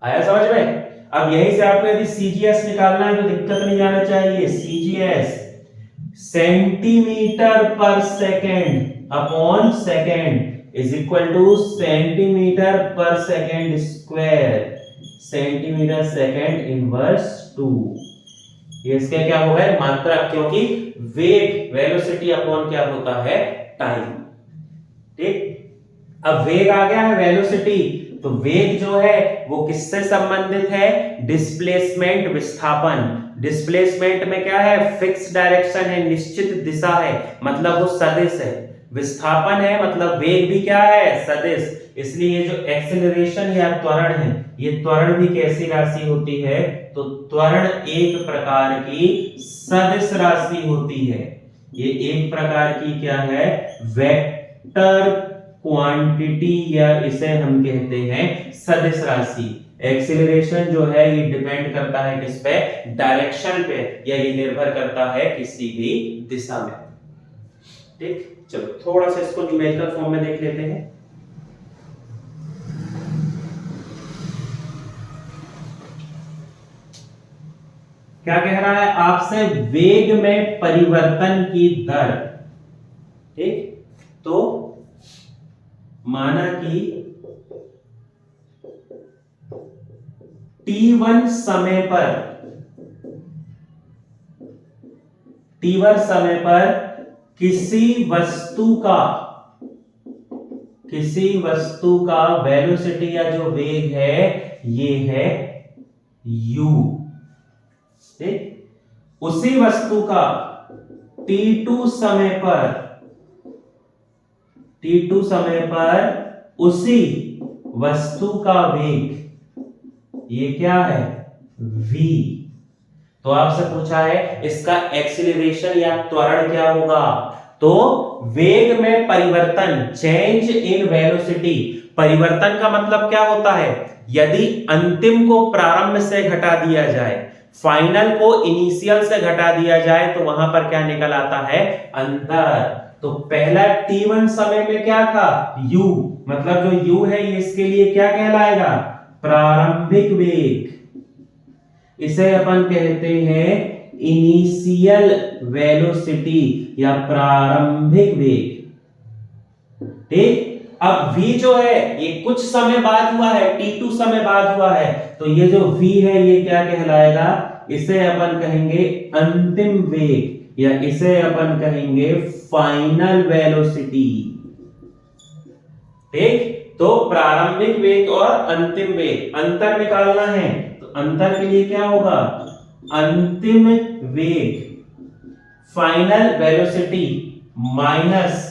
आया समझ में। अब यहीं से आपको यदि सीजीएस निकालना है तो दिक्कत नहीं आना चाहिए। CGS centimetre per second upon second is equal to centimetre per second square, centimetre second inverse 2। ये इसके क्या हो गए, मात्रक, क्योंकि वेग वेलोसिटी अपॉन क्या होता है, टाइम। ठीक, अब वेग आ गया है वेलोसिटी, तो वेग जो है वो किससे संबंधित है, डिस्प्लेसमेंट, विस्थापन। डिस्प्लेसमेंट में क्या है, फिक्स डायरेक्शन है, निश्चित दिशा है, मतलब वो सदिश है। विस्थापन है मतलब वेग भी क्या है, सदिश। इसलिए जो एक्सेलरेशन या त्वरण है, ये त्वरण भी कैसी राशि होती है, तो त्वरण एक प्रकार की सदिश राशि होती है। ये एक प्रकार की क्या है, वेक्टर क्वांटिटी, या इसे हम कहते हैं सदिश राशि। एक्सीलरेशन जो है ये डिपेंड करता है किस पे, डायरेक्शन पे, या ये निर्भर करता है किसी भी दिशा में। ठीक, चलो थोड़ा सा इसको न्यूमेरिकल फॉर्म में देख लेते हैं। क्या कह रहा है आपसे, वेग में परिवर्तन की दर। ठीक, तो माना कि t1 समय पर, t1 समय पर किसी वस्तु का वेलोसिटी या जो वेग है ये है u। ठीक, उसी वस्तु का t2 समय पर उसी वस्तु का वेग ये क्या है, v। तो आपसे पूछा है इसका एक्सीलरेशन या त्वरण क्या होगा, तो वेग में परिवर्तन, चेंज इन वेलोसिटी। परिवर्तन का मतलब क्या होता है, यदि अंतिम को प्रारंभ से घटा दिया जाए, फाइनल को इनिशियल से घटा दिया जाए, तो वहां पर क्या निकल आता है, अंतर। तो पहला t1 समय में क्या था, u, मतलब जो u है ये इसके लिए क्या कहलाएगा, प्रारंभिक वेग। इसे अपन कहते हैं इनिशियल वेलोसिटी या प्रारंभिक वेग। ठीक, अब v जो है ये कुछ समय बाद हुआ है, t2 समय बाद हुआ है, तो ये जो v है ये क्या कहलाएगा, इसे अपन कहेंगे अंतिम वेग, या इसे अपन कहेंगे फाइनल वेलोसिटी। ठीक, तो प्रारंभिक वेग और अंतिम वेग, अंतर निकालना है, तो अंतर के लिए क्या होगा, अंतिम वेग, फाइनल वेलोसिटी माइनस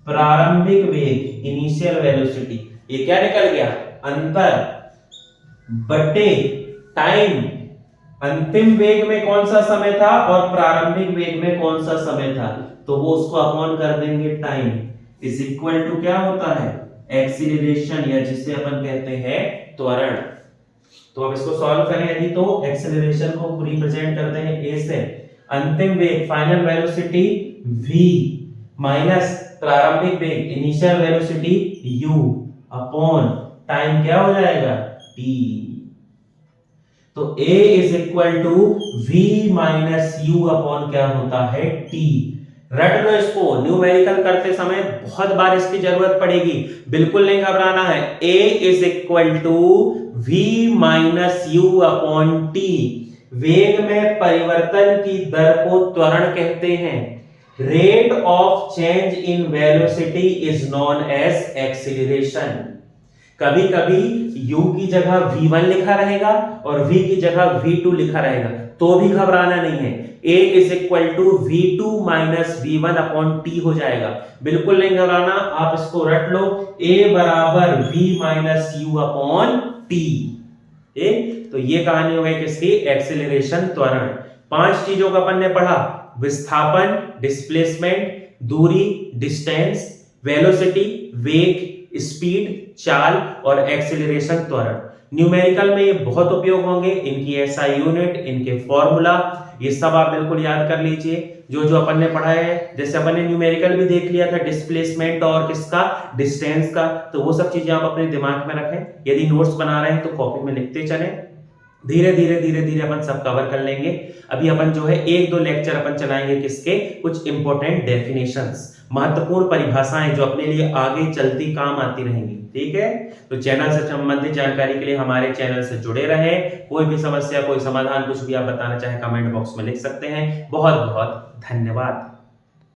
प्रारंभिक वेग, इनिशियल वेलोसिटी। ये क्या निकल गया, अंतर बटे टाइम। अंतिम वेग में कौन सा समय था और प्रारंभिक वेग में कौन सा समय था, तो वो उसको अपॉन कर देंगे टाइम, इज इक्वल टू क्या होता है, एक्सीलरेशन, या जिसे अपन कहते हैं त्वरण। तो अब इसको सॉल्व करें यदि, तो एक्सेलरेशन को रिप्रेजेंट करते हैं ए से, अंतिम वेग फाइनल वेलोसिटी v माइनस प्रारंभिक वेग initial velocity u upon time क्या हो जाएगा t। तो a is equal to v minus u upon क्या होता है t। रट लो इसको, न्यूमेरिकल करते समय बहुत बार इसकी जरूरत पड़ेगी, बिल्कुल नहीं घबराना है। a is equal to v minus u upon t, वेग में परिवर्तन की दर को त्वरण कहते हैं। Rate of change in velocity is known as acceleration. कभी कभी u की जगह v1 लिखा रहेगा और v की जगह v2 लिखा रहेगा, तो भी घबराना नहीं है, a is equal to v2 minus v1 upon t हो जाएगा, बिल्कुल नहीं घबराना, आप इसको रट लो, a बराबर v minus u upon t। तो ये कहानी हो गई किसकी, एक्सेलरेशन त्वरण। 5 चीजों का अपन ने पढ़ा, विस्थापन डिस्प्लेसमेंट, दूरी डिस्टेंस, वेलोसिटी वेग, स्पीड चाल, और एक्सेलरेशन त्वरण। न्यूमेरिकल में ये बहुत उपयोग होंगे, इनकी एसआई यूनिट, इनके फॉर्मूला, ये सब आप बिल्कुल याद कर लीजिए जो जो अपन ने पढ़ा है। जैसे अपन ने न्यूमेरिकल भी देख लिया था, डिस्प्लेसमेंट और किसका, डिस्टेंस का, तो वो सब चीजें आप अपने दिमाग में रखें। यदि नोट्स बना रहे हैं तो कॉपी में लिखते चलें, धीरे धीरे अपन सब कवर कर लेंगे। अभी अपन जो है 1-2 लेक्चर अपन चलाएंगे किसके, कुछ इंपॉर्टेंट डेफिनेशंस, महत्वपूर्ण परिभाषाएं जो अपने लिए आगे चलती काम आती रहेंगी, ठीक है। तो चैनल से संबंधित जानकारी के लिए हमारे चैनल से जुड़े रहें। कोई भी समस्या, कोई समाधान, कुछ भी आप बताना चाहें कमेंट बॉक्स में लिख सकते हैं। बहुत बहुत धन्यवाद।